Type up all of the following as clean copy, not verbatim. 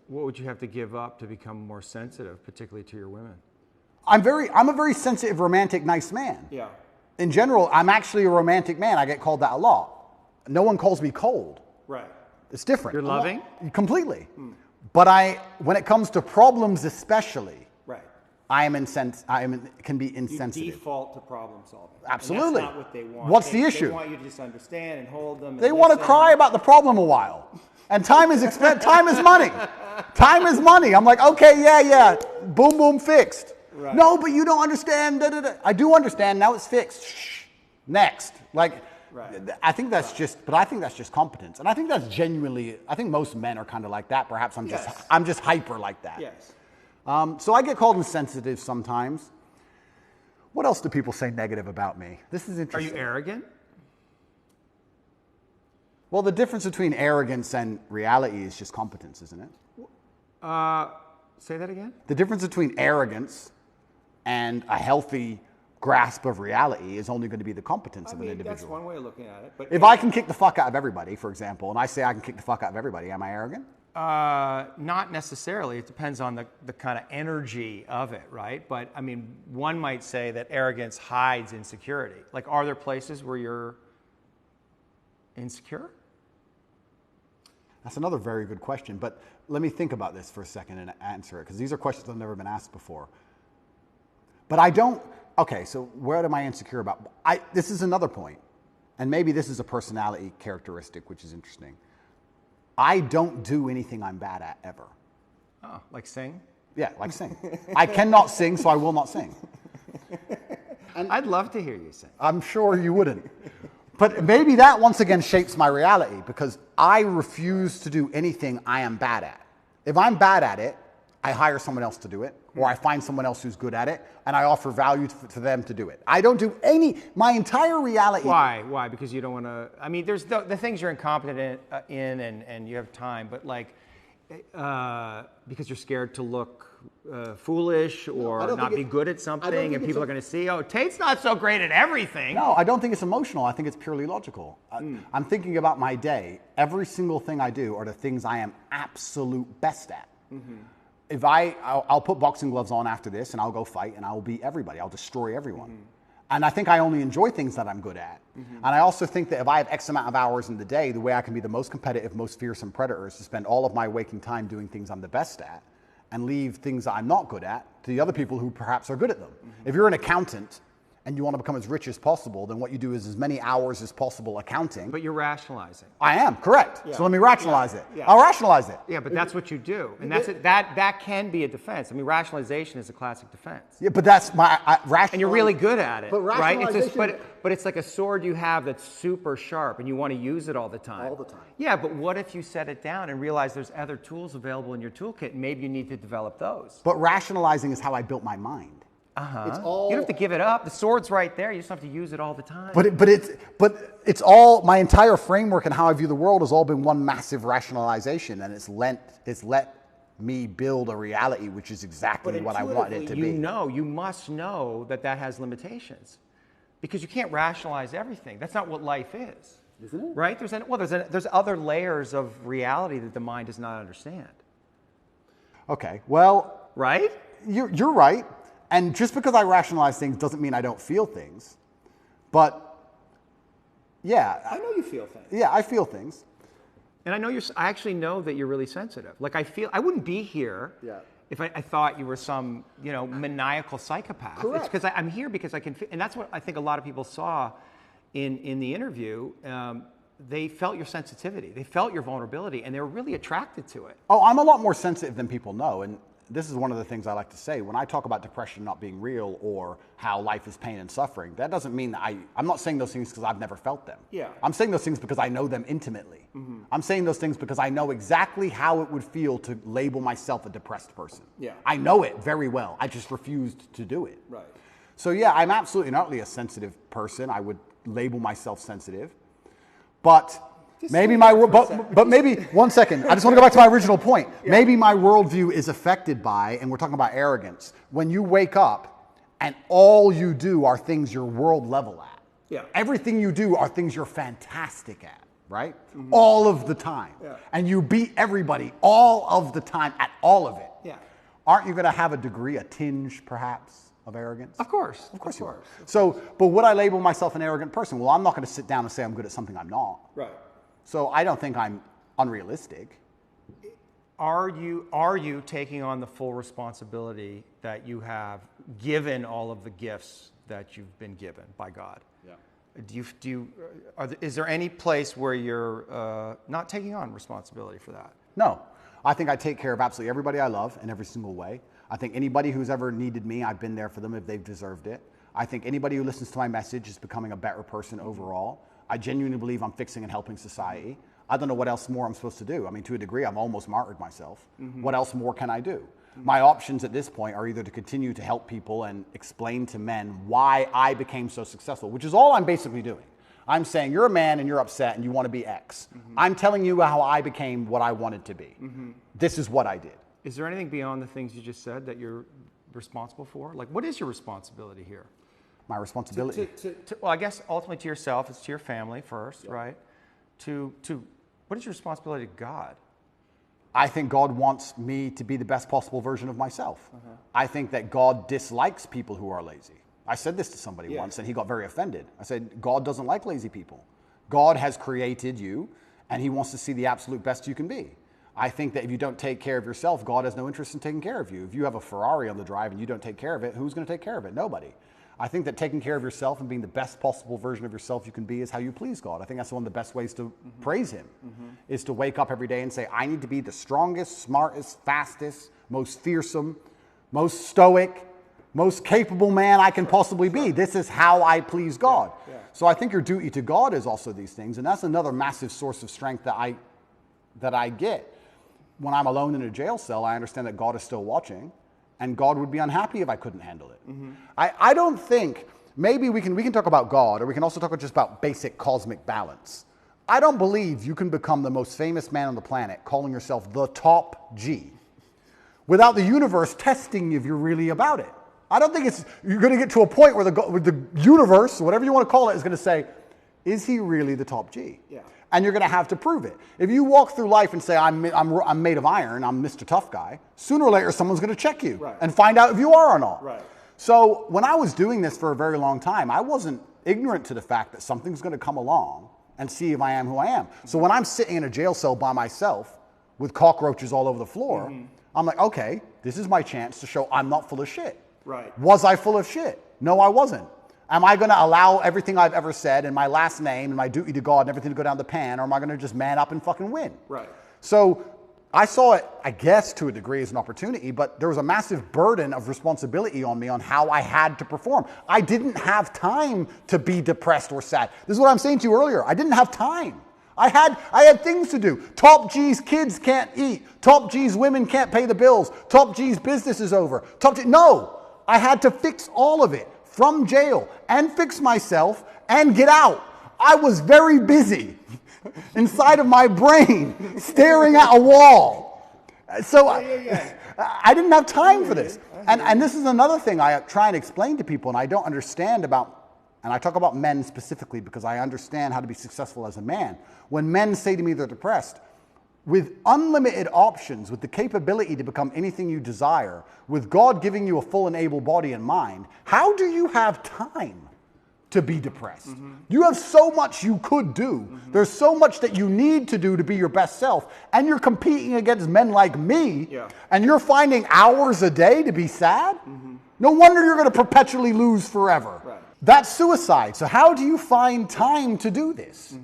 What would you have to give up to become more sensitive, particularly to your women? I'm a very sensitive, romantic, nice man. Yeah. In general, I'm actually a romantic man. I get called that a lot. No one calls me cold. Right. It's different. You're loving? Completely. But when it comes to problems especially, Right. can be insensitive. You default to problem solving. Absolutely. And that's not what they want. What's the issue? They want you to just understand and hold them. They want to cry about the problem a while. And time is time is money. Time is money. I'm like, okay, yeah. Boom, boom, fixed. Right. No, but you don't understand. Da, da, da. I do understand. Now it's fixed. Shh. Next. Like, right. I think that's just competence. And I think that's genuinely, I think most men are kind of like that. Perhaps I'm just hyper like that. Yes. So I get called insensitive sometimes. What else do people say negative about me? This is interesting. Are you arrogant? Well, the difference between arrogance and reality is just competence, isn't it? Say that again? The difference between arrogance and a healthy grasp of reality is only going to be the competence of an individual. That's one way of looking at it. But if I can kick the fuck out of everybody, for example, and I say I can kick the fuck out of everybody, am I arrogant? Not necessarily. It depends on the kind of energy of it, right? But I mean, one might say that arrogance hides insecurity. Like, are there places where you're insecure? That's another very good question, but let me think about this for a second and answer it, because these are questions that have never been asked before. But I don't, okay, so what am I insecure about? This is another point, and maybe this is a personality characteristic, which is interesting. I don't do anything I'm bad at ever. Oh, like sing? Yeah, like sing. I cannot sing, so I will not sing. And I'd love to hear you sing. I'm sure you wouldn't. But maybe that once again shapes my reality, because I refuse to do anything I am bad at. If I'm bad at it, I hire someone else to do it, or I find someone else who's good at it, and I offer value to them to do it. I don't do my entire reality. Why? Because you don't want to, I mean, there's the things you're incompetent in and you have time, but like, because you're scared to look foolish or not be good at something, and people are going to see, oh, Tate's not so great at everything. No, I don't think it's emotional. I think it's purely logical. I'm thinking about my day. Every single thing I do are the things I am absolute best at. Mm-hmm. If I'll put boxing gloves on after this, and I'll go fight, and I'll beat everybody. I'll destroy everyone. Mm-hmm. And I think I only enjoy things that I'm good at. Mm-hmm. And I also think that if I have X amount of hours in the day, the way I can be the most competitive, most fearsome predator is to spend all of my waking time doing things I'm the best at, and leave things that I'm not good at to the other people who perhaps are good at them. Mm-hmm. If you're an accountant and you want to become as rich as possible, then what you do is as many hours as possible accounting. But you're rationalizing. I am, correct. Yeah. So let me rationalize it. Yeah. I'll rationalize it. Yeah, but that's what you do. And that's it. That can be a defense. I mean, rationalization is a classic defense. Yeah, but that's my rationalization. And you're really good at it, but right? But it's like a sword you have that's super sharp and you want to use it all the time. All the time. Yeah, but what if you set it down and realize there's other tools available in your toolkit and maybe you need to develop those? But rationalizing is how I built my mind. Uh-huh. You don't have to give it up. The sword's right there. You just have to use it all the time. But it's all, my entire framework and how I view the world has all been one massive rationalization, and it's let me build a reality which is exactly what I want it to be. You must know that has limitations, because you can't rationalize everything. That's not what life is. Isn't it? Right? There's other layers of reality that the mind does not understand. Okay. Well, right? You're right. And just because I rationalize things doesn't mean I don't feel things. But, yeah. I know you feel things. Yeah, I feel things. And I actually know that you're really sensitive. Like, I wouldn't be here if I thought you were some, maniacal psychopath. Correct. It's because I'm here because I can, and that's what I think a lot of people saw in the interview. They felt your sensitivity. They felt your vulnerability, and they were really attracted to it. Oh, I'm a lot more sensitive than people know. And this is one of the things I like to say. When I talk about depression not being real or how life is pain and suffering, that doesn't mean that I'm not saying those things because I've never felt them. Yeah. I'm saying those things because I know them intimately. Mm-hmm. I'm saying those things because I know exactly how it would feel to label myself a depressed person. Yeah. I know it very well. I just refused to do it. Right. So yeah, I'm absolutely not really a sensitive person. I would label myself sensitive. But maybe maybe, one second, I just want to go back to my original point. Yeah. Maybe my worldview is affected by, and we're talking about arrogance, when you wake up and all you do are things you're world level at. Yeah. Everything you do are things you're fantastic at, right? All of the time. Yeah. And you beat everybody all of the time at all of it. Yeah. Aren't you going to have a degree, a tinge perhaps, of arrogance? Of course. Of course you are. So, but would I label myself an arrogant person? Well, I'm not going to sit down and say I'm good at something I'm not. Right. So I don't think I'm unrealistic. Are you taking on the full responsibility that you have given all of the gifts that you've been given by God? Yeah. Is there any place where you're not taking on responsibility for that? No. I think I take care of absolutely everybody I love in every single way. I think anybody who's ever needed me, I've been there for them if they've deserved it. I think anybody who listens to my message is becoming a better person overall. I genuinely believe I'm fixing and helping society. I don't know what else more I'm supposed to do. I mean, to a degree, I've almost martyred myself. What else more can I do? My options at this point are either to continue to help people and explain to men why I became so successful, which is all I'm basically doing. I'm saying you're a man and you're upset and you want to be X. I'm telling you how I became what I wanted to be. This is what I did. Is there anything beyond the things you just said that you're responsible for? Like, what is your responsibility here? My responsibility? Well, I guess ultimately to yourself, it's to your family first, right? What is your responsibility to God? I think God wants me to be the best possible version of myself. I think that God dislikes people who are lazy. I said this to somebody once and he got very offended. I said, God doesn't like lazy people. God has created you and he wants to see the absolute best you can be. I think that if you don't take care of yourself, God has no interest in taking care of you. If you have a Ferrari on the drive and you don't take care of it, who's going to take care of it? Nobody. I think that taking care of yourself and being the best possible version of yourself you can be is how you please God. I think that's one of the best ways to praise him, is to wake up every day and say, I need to be the strongest, smartest, fastest, most fearsome, most stoic, most capable man I can possibly be. This is how I please God. So I think your duty to God is also these things. And that's another massive source of strength that I get. When I'm alone in a jail cell, I understand that God is still watching. And God would be unhappy if I couldn't handle it. I don't think, maybe we can talk about God, or we can also talk just about basic cosmic balance. I don't believe you can become the most famous man on the planet calling yourself the top G without the universe testing if you're really about it. I don't think you're going to get to a point where the universe, whatever you want to call it, is going to say, is he really the top G? Yeah. And you're going to have to prove it. If you walk through life and say, I'm made of iron, I'm Mr. Tough Guy, sooner or later someone's going to check you and find out if you are or not. Right. So when I was doing this for a very long time, I wasn't ignorant to the fact that something's going to come along and see if I am who I am. So when I'm sitting in a jail cell by myself with cockroaches all over the floor, I'm like, okay, this is my chance to show I'm not full of shit. Right. Was I full of shit? No, I wasn't. Am I going to allow everything I've ever said and my last name and my duty to God and everything to go down the pan, or am I going to just man up and fucking win? Right. So I saw it, I guess, to a degree as an opportunity, but there was a massive burden of responsibility on me on how I had to perform. I didn't have time to be depressed or sad. This is what I'm saying to you earlier. I didn't have time. I had things to do. Top G's kids can't eat. Top G's women can't pay the bills. Top G's business is over. No, I had to fix all of it. From jail and fix myself and get out. I was very busy inside of my brain staring at a wall. So I didn't have time for this. And this is another thing I try and explain to people and I don't understand about, and I talk about men specifically because I understand how to be successful as a man. When men say to me they're depressed, with unlimited options, with the capability to become anything you desire, with God giving you a full and able body and mind, how do you have time to be depressed? You have so much you could do. There's so much that you need to do to be your best self. And you're competing against men like me, and you're finding hours a day to be sad? No wonder you're going to perpetually lose forever. Right. That's suicide. So how do you find time to do this?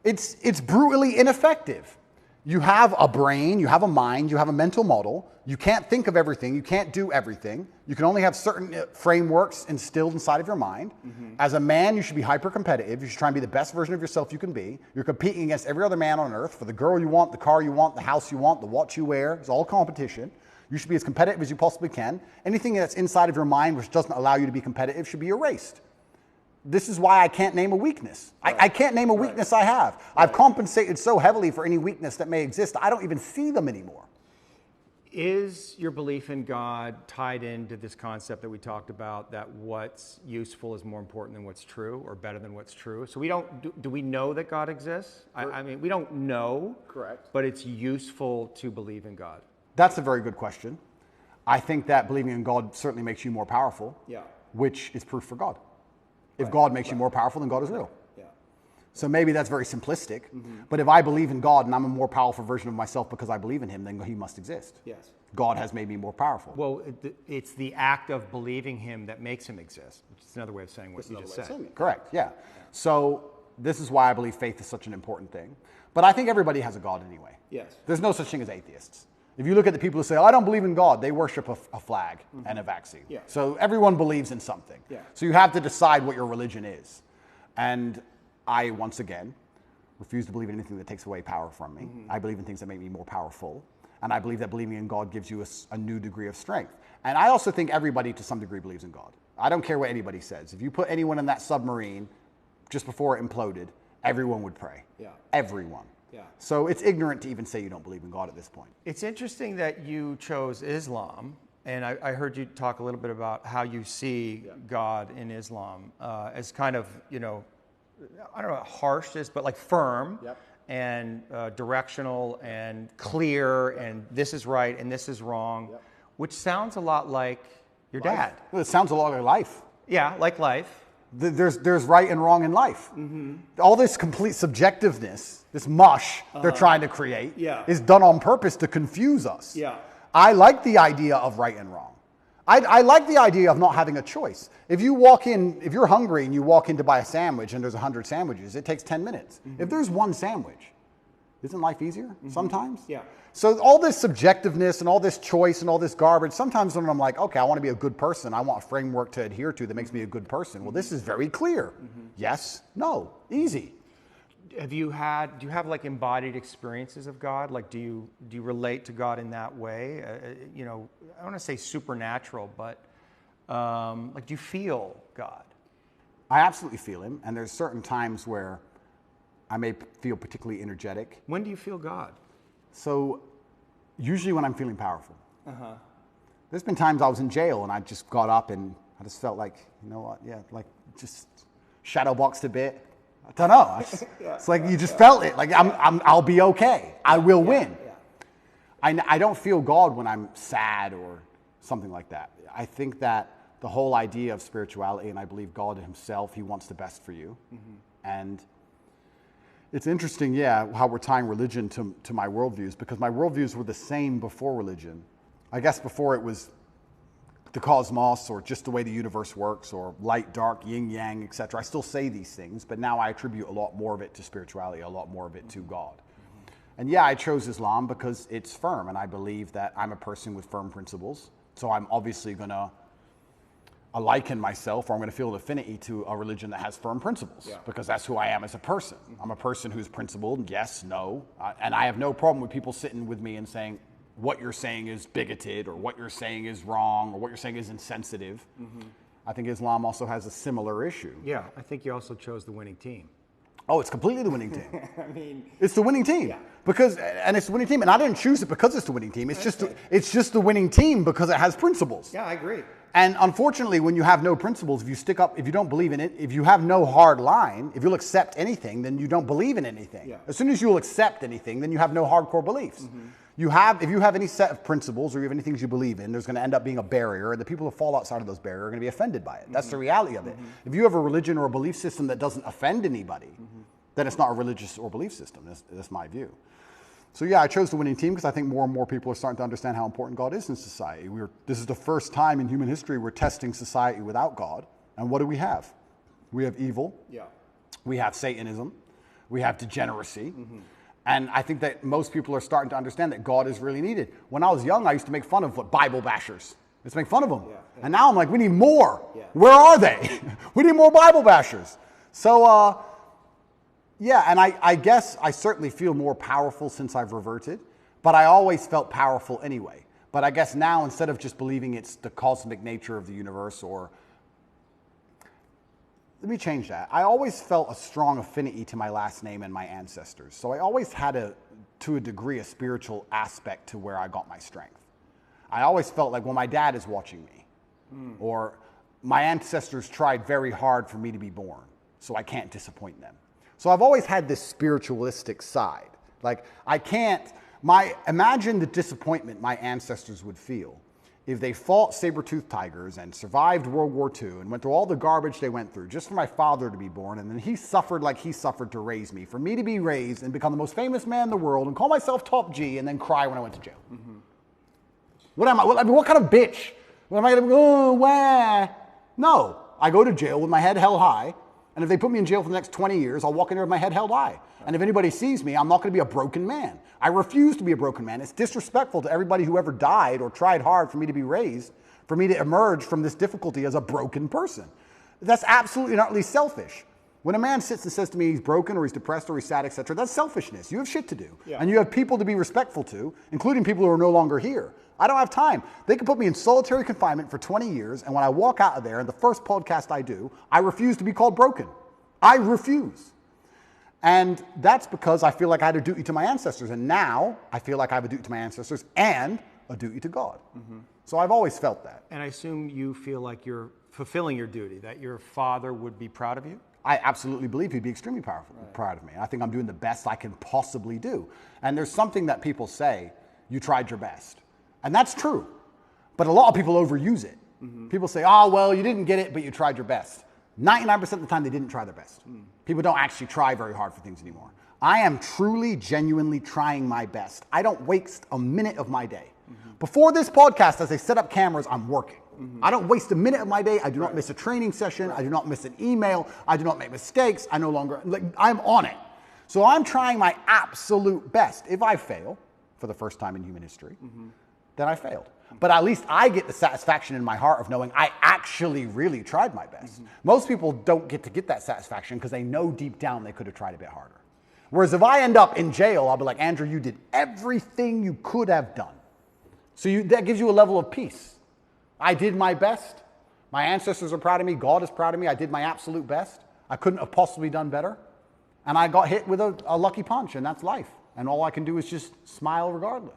It's brutally ineffective. You have a brain, you have a mind, you have a mental model. You can't think of everything. You can't do everything. You can only have certain frameworks instilled inside of your mind. As a man, you should be hyper-competitive. You should try and be the best version of yourself you can be. You're competing against every other man on earth for the girl you want, the car you want, the house you want, the watch you wear. It's all competition. You should be as competitive as you possibly can. Anything that's inside of your mind which doesn't allow you to be competitive should be erased. This is why I can't name a weakness. I can't name a weakness I have. I've compensated so heavily for any weakness that may exist, I don't even see them anymore. Is your belief in God tied into this concept that we talked about, that what's useful is more important than what's true, or better than what's true? So we don't, do we know that God exists? I mean, we don't know. Correct. But it's useful to believe in God. That's a very good question. I think that believing in God certainly makes you more powerful, which is proof for God. If God makes you more powerful, then God is real. So maybe that's very simplistic, but if I believe in God and I'm a more powerful version of myself because I believe in him, then he must exist. Yes. God has made me more powerful. Well, it's the act of believing him that makes him exist, which is another way of saying what you just said. Correct, yeah. So this is why I believe faith is such an important thing. But I think everybody has a God anyway. Yes. There's no such thing as atheists. If you look at the people who say, oh, I don't believe in God, they worship a flag and a vaccine. Yeah. So everyone believes in something. Yeah. So you have to decide what your religion is. And I, once again, refuse to believe in anything that takes away power from me. I believe in things that make me more powerful. And I believe that believing in God gives you a new degree of strength. And I also think everybody to some degree believes in God. I don't care what anybody says. If you put anyone in that submarine just before it imploded, everyone would pray. Yeah. Everyone. Yeah. So it's ignorant to even say you don't believe in God at this point. It's interesting that you chose Islam. And I heard you talk a little bit about how you see God in Islam as kind of, I don't know how harsh this, but like firm and directional and clear, and this is right and this is wrong, which sounds a lot like your dad. Well, it sounds a lot like life. Yeah, like life. There's right and wrong in life. All this complete subjectiveness, this mush they're trying to create, is done on purpose to confuse us. Yeah. I like the idea of right and wrong. I like the idea of not having a choice. If you're hungry and you walk in to buy a sandwich and there's 100 sandwiches, it takes 10 minutes. If there's one sandwich, isn't life easier sometimes? Yeah. So all this subjectiveness and all this choice and all this garbage, sometimes when I'm like, okay, I want to be a good person, I want a framework to adhere to that makes me a good person. Well, this is very clear. Yes, no, easy. Do you have like embodied experiences of God? Like, do you relate to God in that way? I don't want to say supernatural, but like, do you feel God? I absolutely feel him, and there's certain times where I may feel particularly energetic. When do you feel God? So, usually when I'm feeling powerful. There's been times I was in jail and I just got up and I just felt like, you know what, like just shadow boxed a bit. I don't know. It's like you just felt it. Like I'll be okay. I will win. I don't feel God when I'm sad or something like that. I think that the whole idea of spirituality, and I believe God himself, he wants the best for you. And it's interesting, how we're tying religion to my worldviews, because my worldviews were the same before religion. I guess before it was the cosmos, or just the way the universe works, or light, dark, yin, yang, etc. I still say these things, but now I attribute a lot more of it to spirituality, a lot more of it to God. And I chose Islam because it's firm, and I believe that I'm a person with firm principles. So I'm obviously going to liken myself, or I'm going to feel an affinity to a religion that has firm principles, because that's who I am as a person. I'm a person who's principled, yes, no, and I have no problem with people sitting with me and saying, what you're saying is bigoted, or what you're saying is wrong, or what you're saying is insensitive. I think Islam also has a similar issue. Yeah, I think you also chose the winning team. Oh, it's completely the winning team. It's the winning team. And it's the winning team. And I didn't choose it because it's the winning team. It's just the winning team because it has principles. Yeah, I agree. And unfortunately, when you have no principles, if you don't believe in it, if you have no hard line, if you'll accept anything, then you don't believe in anything. As soon as you'll accept anything, then you have no hardcore beliefs. If you have any set of principles, or you have any things you believe in, there's going to end up being a barrier, and the people who fall outside of those barriers are going to be offended by it. That's the reality of it. If you have a religion or a belief system that doesn't offend anybody, then it's not a religious or belief system. That's my view. So I chose the winning team because I think more and more people are starting to understand how important God is in society. This is the first time in human history we're testing society without God. And what do we have? We have evil. We have Satanism. We have degeneracy. And I think that most people are starting to understand that God is really needed. When I was young, I used to make fun of Bible bashers. Let's make fun of them. And now I'm like, we need more. Where are they? We need more Bible bashers. So, and I guess I certainly feel more powerful since I've reverted, but I always felt powerful anyway. But I guess now, instead of just believing it's the cosmic nature of the universe, or let me change that. I always felt a strong affinity to my last name and my ancestors. So I always had to a degree, a spiritual aspect to where I got my strength. I always felt like, well, my dad is watching me. Or my ancestors tried very hard for me to be born, so I can't disappoint them. So I've always had this spiritualistic side. Like, imagine the disappointment my ancestors would feel if they fought saber-toothed tigers and survived World War II and went through all the garbage they went through just for my father to be born, and then he suffered like he suffered to raise me, for me to be raised and become the most famous man in the world and call myself top G and then cry when I went to jail. What am I? What kind of bitch? What am I going to go, wah? No, I go to jail with my head held high, and if they put me in jail for the next 20 years, I'll walk in there with my head held high. And if anybody sees me, I'm not going to be a broken man. I refuse to be a broken man. It's disrespectful to everybody who ever died or tried hard for me to be raised, for me to emerge from this difficulty as a broken person. That's absolutely and utterly selfish. When a man sits and says to me he's broken or he's depressed or he's sad, etc., that's selfishness. You have shit to do. Yeah. And you have people to be respectful to, including people who are no longer here. I don't have time. They can put me in solitary confinement for 20 years, and when I walk out of there, and the first podcast I do, I refuse to be called broken. I refuse. And that's because I feel like I had a duty to my ancestors, and now I feel like I have a duty to my ancestors and a duty to God. So I've always felt that. And I assume you feel like you're fulfilling your duty, that your father would be proud of you? I absolutely believe he'd be extremely proud of me. I think I'm doing the best I can possibly do. And there's something that people say, you tried your best. And that's true. But a lot of people overuse it. People say, oh, well, you didn't get it, but you tried your best. 99% of the time, they didn't try their best. People don't actually try very hard for things anymore. I am truly, genuinely trying my best. I don't waste a minute of my day. Before this podcast, as I set up cameras, I'm working. I don't waste a minute of my day. I do not miss a training session. I do not miss an email. I do not make mistakes. I'm on it. So I'm trying my absolute best. If I fail, for the first time in human history, then I failed. But at least I get the satisfaction in my heart of knowing I actually really tried my best. Most people don't get to get that satisfaction because they know deep down they could have tried a bit harder. Whereas if I end up in jail, I'll be like, Andrew, you did everything you could have done. So that gives you a level of peace. I did my best. My ancestors are proud of me. God is proud of me. I did my absolute best. I couldn't have possibly done better. And I got hit with a lucky punch, and that's life. And all I can do is just smile regardless.